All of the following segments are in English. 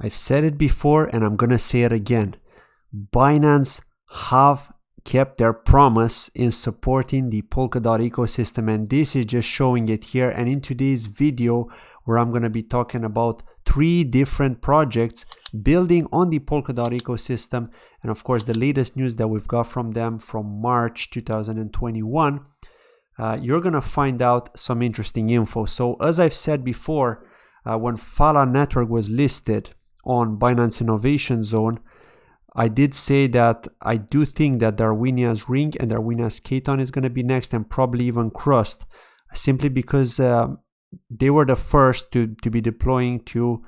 I've said it before and I'm gonna say it again. Binance have kept their promise in supporting the Polkadot ecosystem, and this is just showing it here. And in today's video, where I'm going to be talking about 3 different projects building on the Polkadot ecosystem, and of course the latest news that we've got from them from March 2021, you're going to find out some interesting info. So as I've said before, when Fala Network was listed on Binance Innovation Zone, I did say that I do think that Darwinia's Ring and Darwinia's Katon is going to be next, and probably even Crust, simply because they were the first to be deploying to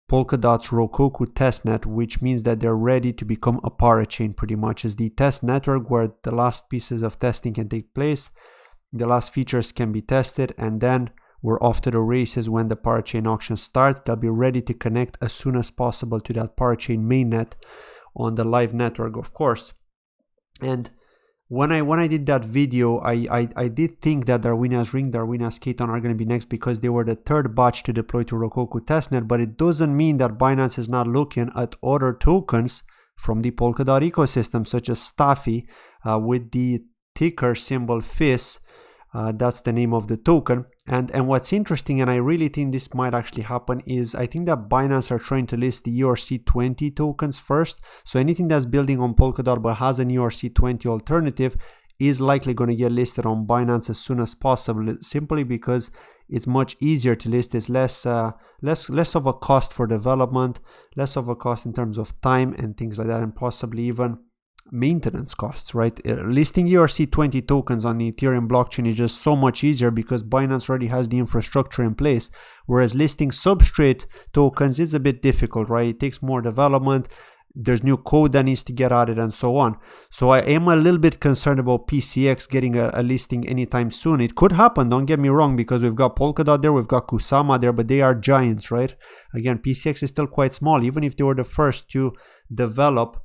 Polkadot's Rokoku testnet, which means that they're ready to become a parachain pretty much as the test network where the last pieces of testing can take place, the last features can be tested, and then we're off to the races when the parachain auction starts. They'll be ready to connect as soon as possible to that parachain mainnet on the live network, of course. And when I did that video, I did think that Darwinia's Ring, Darwinia's Katon are going to be next because they were the 3rd batch to deploy to Rokoku testnet, but it doesn't mean that Binance is not looking at other tokens from the Polkadot ecosystem, such as Stafi with the ticker symbol FIS. That's the name of the token. And what's interesting, and I really think this might actually happen, is I think that Binance are trying to list the ERC20 tokens first. So anything that's building on Polkadot but has an ERC20 alternative is likely going to get listed on Binance as soon as possible, simply because it's much easier to list. It's less of a cost for development, less of a cost in terms of time and things like that, and possibly even maintenance costs, right? Listing ERC20 tokens on the Ethereum blockchain is just so much easier because Binance already has the infrastructure in place, whereas listing substrate tokens is a bit difficult, right? It takes more development, there's new code that needs to get added and so on. So I am a little bit concerned about PCX getting a listing anytime soon. It could happen, don't get me wrong, because we've got Polkadot there, we've got Kusama there, but they are giants, right? Again, PCX is still quite small, even if they were the first to develop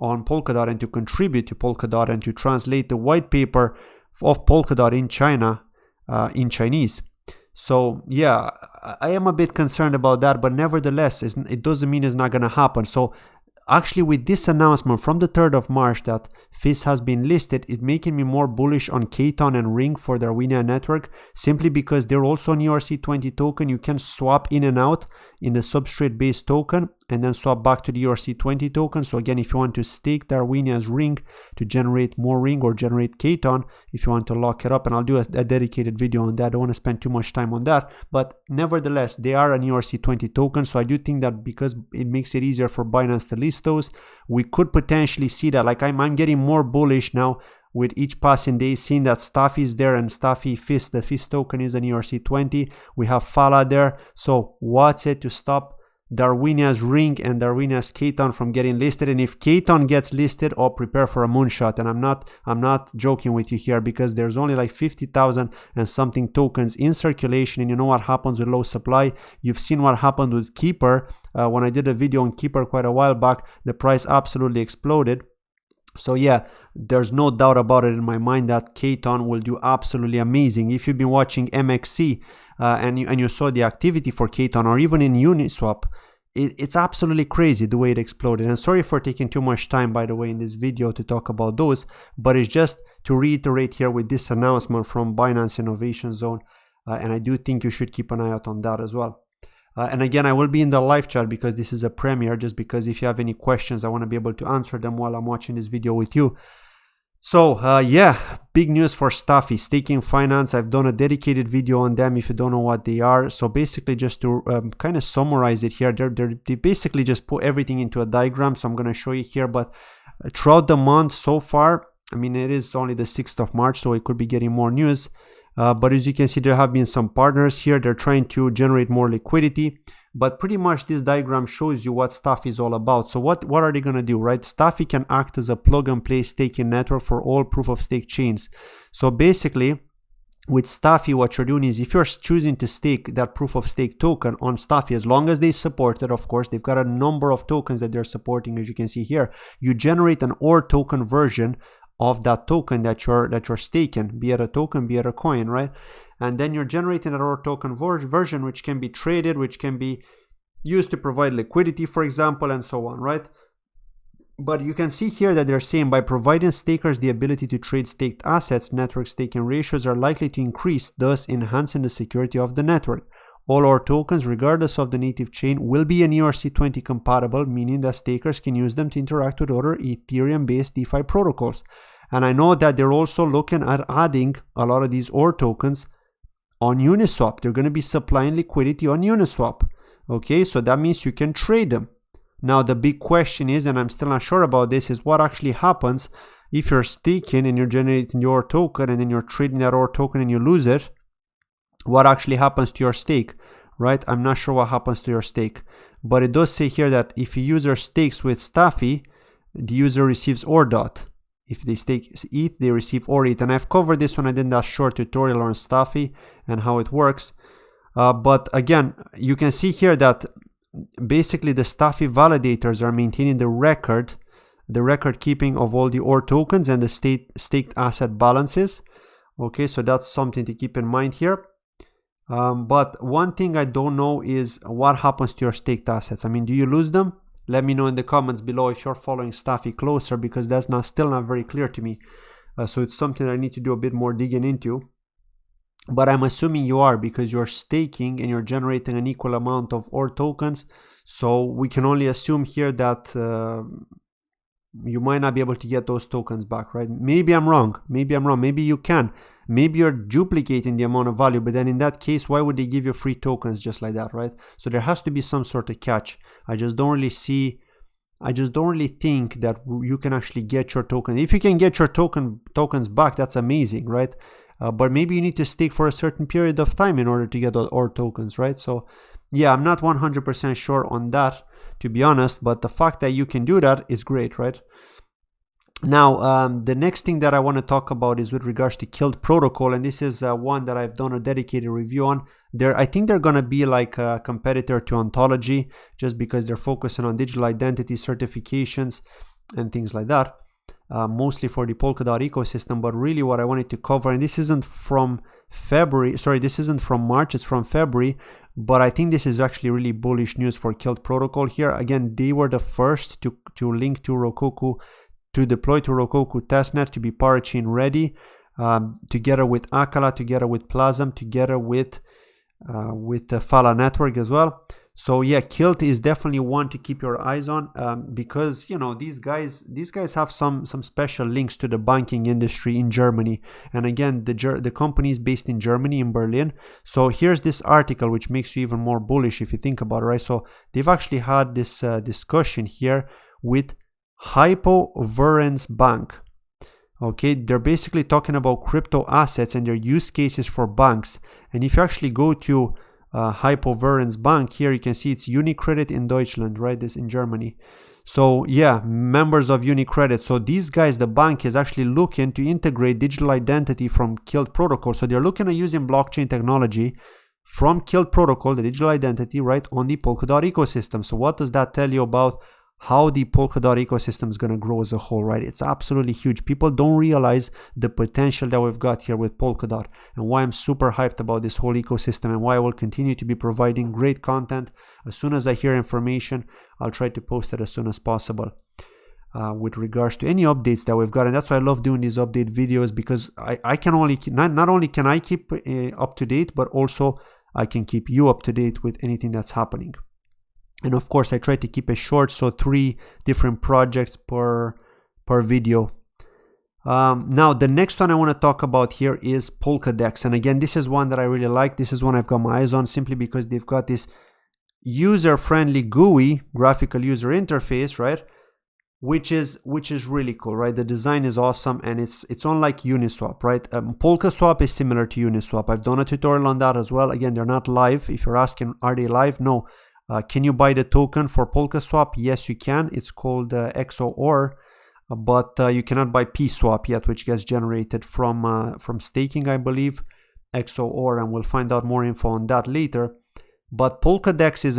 on Polkadot and to contribute to Polkadot and to translate the white paper of Polkadot in China in Chinese. So yeah, I am a bit concerned about that, but nevertheless, it doesn't mean it's not going to happen. So actually, with this announcement from the 3rd of March that FIS has been listed, it's making me more bullish on Katon and Ring for the Darwinia network, simply because they're also an ERC20 token. You can swap in and out in the substrate based token and then swap back to the ERC20 token. So again, if you want to stake Darwinia's Ring to generate more Ring or generate Katon, if you want to lock it up, and I'll do a dedicated video on that. I don't want to spend too much time on that, but nevertheless, they are an ERC20 token. So I do think that because it makes it easier for Binance to list those, we could potentially see that. Like I'm getting more bullish now with each passing day, seeing that Stafi is there and Stafi FIS, the FIS token is an ERC20. We have Fala there. So what's it to stop Darwinia's Ring and Darwinia's Katon from getting listed? And if Katon gets listed, I'll prepare for a moonshot. And I'm not joking with you here, because there's only like 50,000 and something tokens in circulation, and you know what happens with low supply. You've seen what happened with Keeper. When I did a video on Keeper quite a while back, the price absolutely exploded. So yeah, there's no doubt about it in my mind that Katon will do absolutely amazing. If you've been watching MXC and you saw the activity for Katon, or even in Uniswap, it's absolutely crazy the way it exploded. And sorry for taking too much time, by the way, in this video to talk about those, but it's just to reiterate here with this announcement from Binance Innovation Zone, and I do think you should keep an eye out on that as well. And again, I will be in the live chat because this is a premiere, just because if you have any questions, I want to be able to answer them while I'm watching this video with you. So yeah, big news for Stafi, staking finance. I've done a dedicated video on them if you don't know what they are. So basically, just to kind of summarize it here, they basically just put everything into a diagram. So I'm going to show you here, but throughout the month so far, I mean, it is only the 6th of March, so it could be getting more news. But as you can see, there have been some partners here. They're trying to generate more liquidity. But pretty much this diagram shows you what Stafi is all about. So what are they going to do, right? Stafi can act as a plug and play staking network for all proof of stake chains. So basically, with Stafi, what you're doing is, if you're choosing to stake that proof of stake token on Stafi, as long as they support it, of course, they've got a number of tokens that they're supporting, as you can see here. You generate an OR token version of that token that you're staking, be it a token, be it a coin, right? And then you're generating an OR token version, which can be traded, which can be used to provide liquidity, for example, and so on, right? But you can see here that they're saying by providing stakers the ability to trade staked assets, network staking ratios are likely to increase, thus enhancing the security of the network. All our tokens, regardless of the native chain, will be ERC20 compatible, meaning that stakers can use them to interact with other Ethereum-based DeFi protocols. And I know that they're also looking at adding a lot of these OR tokens on Uniswap. They're going to be supplying liquidity on Uniswap. Okay, so that means you can trade them. Now, the big question is, and I'm still not sure about this, is what actually happens if you're staking and you're generating your token and then you're trading that OR token and you lose it. What actually happens to your stake, right? I'm not sure what happens to your stake. But it does say here that if a user stakes with Stafi, the user receives OR dot. If they stake ETH, they receive OR ETH. And I've covered this when I did that short tutorial on Stafi and how it works. But again, you can see here that basically the Stafi validators are maintaining the record keeping of all the OR tokens and the staked asset balances. Okay, so that's something to keep in mind here. But one thing I don't know is what happens to your staked assets. I mean, do you lose them? Let me know in the comments below if you're following Stafi closer, because that's still not very clear to me. So it's something I need to do a bit more digging into. But I'm assuming you are, because you're staking and you're generating an equal amount of OR tokens. So we can only assume here that you might not be able to get those tokens back, right? Maybe I'm wrong. Maybe you can. Maybe you're duplicating the amount of value, but then in that case, why would they give you free tokens just like that, right? So there has to be some sort of catch. I just don't really think that you can actually get your token. If you can get your tokens back, that's amazing, right? But maybe you need to stake for a certain period of time in order to get OR tokens, right? So yeah, I'm not 100% sure on that, to be honest, but the fact that you can do that is great, right? Now, the next thing that I want to talk about is with regards to Kilt Protocol, and this is one that I've done a dedicated review on. I think they're going to be like a competitor to Ontology, just because they're focusing on digital identity certifications and things like that, mostly for the Polkadot ecosystem. But really what I wanted to cover, and this isn't from March, it's from February, but I think this is actually really bullish news for Kilt Protocol here. Again, they were the first to link to Rokoku, to deploy to Rokoku testnet, to be parachain ready, together with Akala, together with Plasm, together with the Fala network as well. So yeah, Kilt is definitely one to keep your eyes on, because you know these guys have some special links to the banking industry in Germany. And again, the company is based in Germany, in Berlin. So here's this article which makes you even more bullish if you think about it, right? So they've actually had this discussion here with Hypoverance Bank. Okay, they're basically talking about crypto assets and their use cases for banks. And if you actually go to Hypoverance Bank, here you can see it's UniCredit in Deutschland, right? This in Germany. So yeah, members of UniCredit. So these guys, the bank is actually looking to integrate digital identity from Kilt Protocol. So they're looking at using blockchain technology from Kilt Protocol, the digital identity, right, on the Polkadot ecosystem. So what does that tell you about how the Polkadot ecosystem is going to grow as a whole, right? It's absolutely huge. People don't realize the potential that we've got here with Polkadot, and why I'm super hyped about this whole ecosystem, and why I will continue to be providing great content. As soon as I hear information, I'll try to post it as soon as possible with regards to any updates that we've got. And that's why I love doing these update videos, because I can only not only can I keep up to date, but also I can keep you up to date with anything that's happening. And of course, I try to keep it short, so 3 different projects per video. Now, the next one I want to talk about here is PolkaDex. And again, this is one that I really like. This is one I've got my eyes on, simply because they've got this user-friendly GUI, graphical user interface, right? Which is really cool, right? The design is awesome, and it's unlike Uniswap, right? PolkaSwap is similar to Uniswap. I've done a tutorial on that as well. Again, they're not live. If you're asking, are they live? No. Can you buy the token for PolkaSwap? Yes, you can. It's called XOR, but you cannot buy PSwap yet, which gets generated from staking, I believe. XOR, and we'll find out more info on that later. But PolkaDex is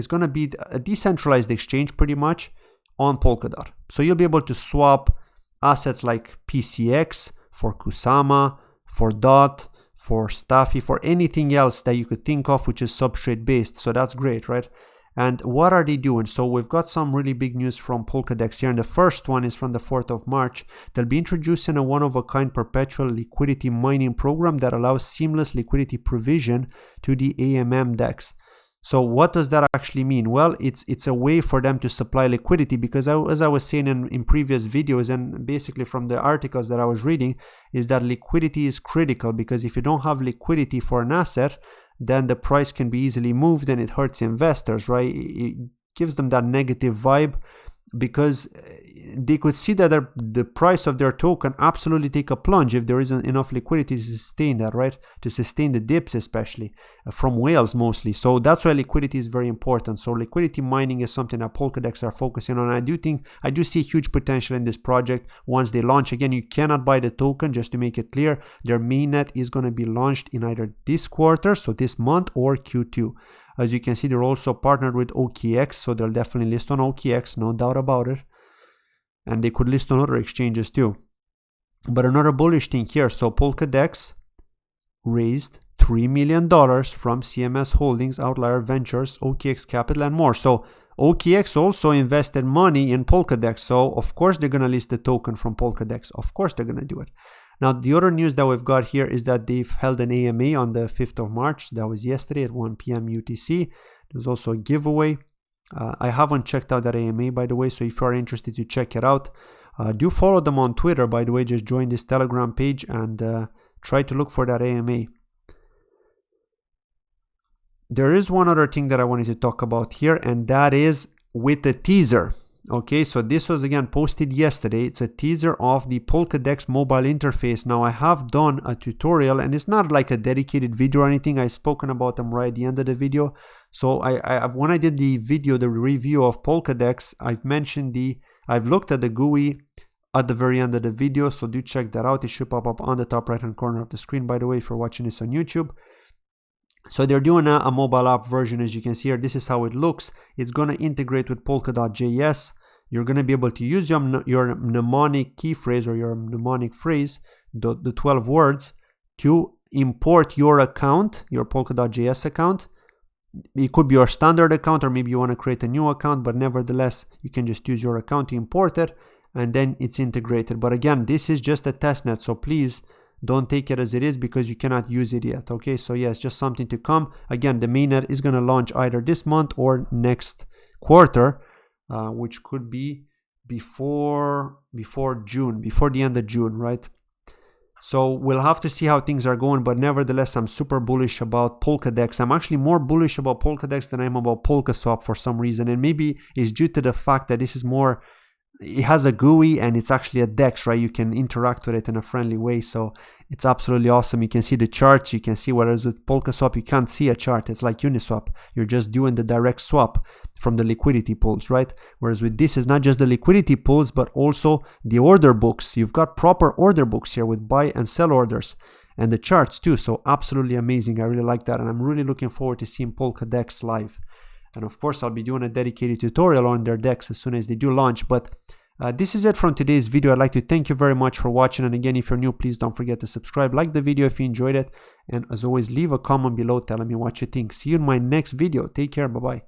going to be a decentralized exchange pretty much on Polkadot. So you'll be able to swap assets like PCX for Kusama, for DOT, for Stafi, for anything else that you could think of which is substrate based. So that's great, right? And what are they doing? So we've got some really big news from PolkaDex here, and the first one is from the 4th of March. They'll be introducing a one-of-a-kind perpetual liquidity mining program that allows seamless liquidity provision to the AMM DEX. So what does that actually mean? Well, it's a way for them to supply liquidity, because as I was saying in previous videos and basically from the articles that I was reading, is that liquidity is critical, because if you don't have liquidity for an asset, then the price can be easily moved and it hurts investors, right? It gives them that negative vibe, because they could see that the price of their token absolutely take a plunge if there isn't enough liquidity to sustain that, right? To sustain the dips, especially from whales mostly. So that's why liquidity is very important. So liquidity mining is something that PolkaDex are focusing on. I do see huge potential in this project once they launch. Again, you cannot buy the token, just to make it clear. Their mainnet is going to be launched in either this quarter, so this month, or Q2. As you can see, they're also partnered with OKX, so they'll definitely list on OKX, no doubt about it. And they could list on other exchanges too. But another bullish thing here, so PolkaDex raised $3 million from CMS Holdings, Outlier Ventures, OKX Capital, and more. So OKX also invested money in PolkaDex, so of course they're going to list the token from PolkaDex. Of course they're going to do it. Now, the other news that we've got here is that they've held an AMA on the 5th of March. That was yesterday at 1 p.m. UTC. There's also a giveaway. I haven't checked out that AMA, by the way, so if you are interested to check it out, do follow them on Twitter, by the way. Just join this Telegram page and try to look for that AMA. There is one other thing that I wanted to talk about here, and that is with the teaser. Okay, so this was again posted yesterday. It's a teaser of the PolkaDex mobile interface. Now, I have done a tutorial, and it's not like a dedicated video or anything. I've spoken about them right at the end of the video. So when I did the video, the review of PolkaDex, I've looked at the GUI at the very end of the video. So do check that out. It should pop up on the top right hand corner of the screen, by the way, if you're watching this on YouTube. So they're doing a mobile app version, as you can see here. This is how it looks. It's going to integrate with Polkadot.js. You're going to be able to use your mnemonic key phrase or your mnemonic phrase, the 12 words, to import your account, your Polkadot.js account. It could be your standard account, or maybe you want to create a new account, but nevertheless, you can just use your account to import it, and then it's integrated. But again, this is just a testnet, so please don't take it as it is, because you cannot use it yet. Okay, so yeah, it's just something to come. Again, the mainnet is going to launch either this month or next quarter, which could be before June, before the end of June, right? So we'll have to see how things are going, but nevertheless, I'm super bullish about PolkaDex. I'm actually more bullish about PolkaDex than I am about PolkaSwap for some reason, and maybe it's due to the fact that this is more, it has a GUI and it's actually a DEX, right? You can interact with it in a friendly way, so it's absolutely awesome. You can see the charts, you can see, whereas with PolkaSwap you can't see a chart. It's like Uniswap, you're just doing the direct swap from the liquidity pools, right? Whereas with this, is not just the liquidity pools but also the order books. You've got proper order books here with buy and sell orders, and the charts too. So absolutely amazing. I really like that, and I'm really looking forward to seeing PolkaDex live. And of course, I'll be doing a dedicated tutorial on their DEX as soon as they do launch. But this is it from today's video. I'd like to thank you very much for watching. And again, if you're new, please don't forget to subscribe, like the video if you enjoyed it. And as always, leave a comment below telling me what you think. See you in my next video. Take care. Bye-bye.